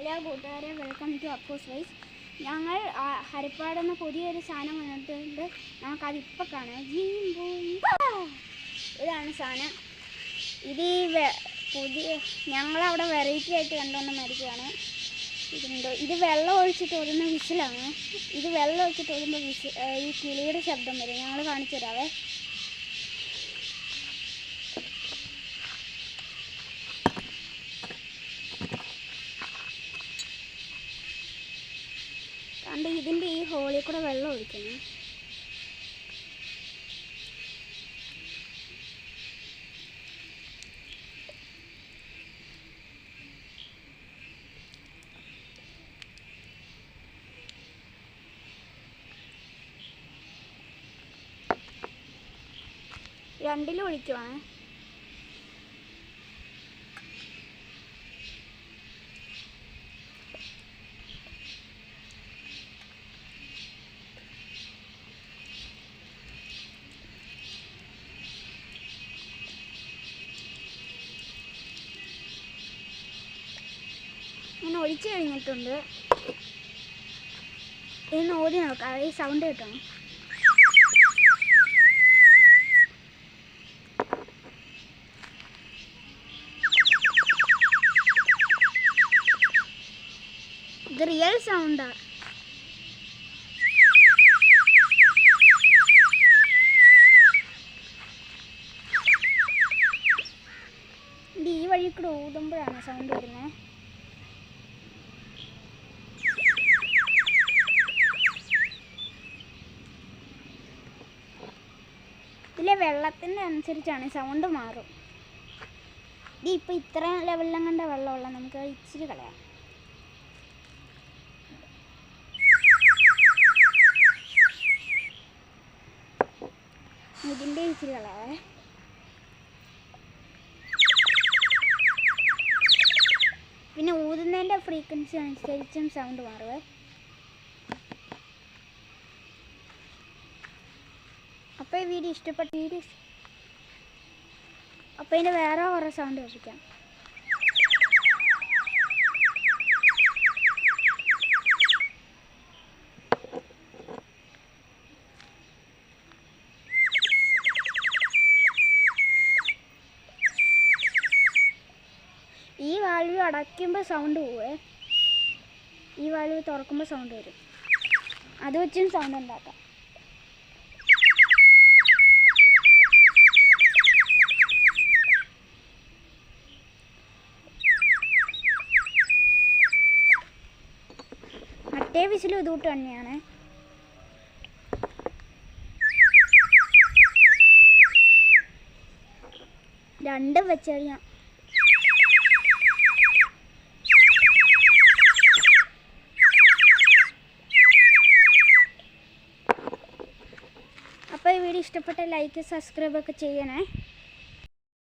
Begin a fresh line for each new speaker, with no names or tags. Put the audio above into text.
Hello കൂട്ടുകാരെ, welcome to അപ്പോസ് vice. ഞങ്ങൾ ഹരിപ്പാടെന്ന് പുതിയൊരു സാധനം വന്നിട്ടുണ്ട്. നമുക്കതിപ്പോൾ കാണാം. ഇതാണ് സാധനം. ഇത് പുതിയ ഞങ്ങളവിടെ വെറൈറ്റി ആയിട്ട് കണ്ടുകൊണ്ട് മരിക്കുകയാണ്. ഇത് വെള്ളം ഒഴിച്ചിട്ട് ഓടുന്ന വിസിലാണ്. ഇത് വെള്ളം ഒഴിച്ചിട്ട് ഓടുമ്പോൾ ഈ കിളിയുടെ ശബ്ദം വരും. ഞങ്ങൾ കാണിച്ചു തരാവേ. കണ്ട് ഇതിൻ്റെ ഈ ഹോളിൽ കൂടെ വെള്ളം ഒഴിക്കണം. രണ്ടിലും ഒഴിക്കുവാണ്. ഇങ്ങനെ ഒഴിച്ചു കഴിഞ്ഞിട്ടുണ്ട്. ഇന്ന് ഓടി നോക്കാം. ഈ സൗണ്ട് കിട്ടണം. ഇത് റിയൽ സൗണ്ടാ. ഇത് ഈ വഴി കൂടെ ഊതുമ്പോഴാണ് സൗണ്ട് വരുന്നത്. ഇതിലെ വെള്ളത്തിൻ്റെ അനുസരിച്ചാണ് സൗണ്ട് മാറും. ഇത് ഇപ്പം ഇത്രയും ലെവലിലും കണ്ട വെള്ളമുള്ള നമുക്ക് ഇച്ചിരി കളയാം. ഇതിൻ്റെ ഇച്ചിരി കളയാവേ. പിന്നെ ഊതുന്നതിൻ്റെ ഫ്രീക്വൻസി അനുസരിച്ചും സൗണ്ട് മാറുവേ. അപ്പോൾ ഈ വീഡിയോ ഇഷ്ടപ്പെട്ട അപ്പോൾ ഇതിൻ്റെ വേറെ കുറേ സൗണ്ട് കേൾപ്പിക്കാം. ഈ വാൽവ് അടയ്ക്കുമ്പോൾ സൗണ്ട് പോവേ. ഈ വാൽവ് തുറക്കുമ്പോൾ സൗണ്ട് വരും. അത് വെച്ചും സൗണ്ട് ഉണ്ടാക്കാം. മറ്റേ വിസിലും ഇതുകൂട്ട് തന്നെയാണ്. രണ്ടും വെച്ചറിയാം. അപ്പോൾ ഈ വീഡിയോ ഇഷ്ടപ്പെട്ട ലൈക്ക് സബ്സ്ക്രൈബ് ഒക്കെ ചെയ്യണേ.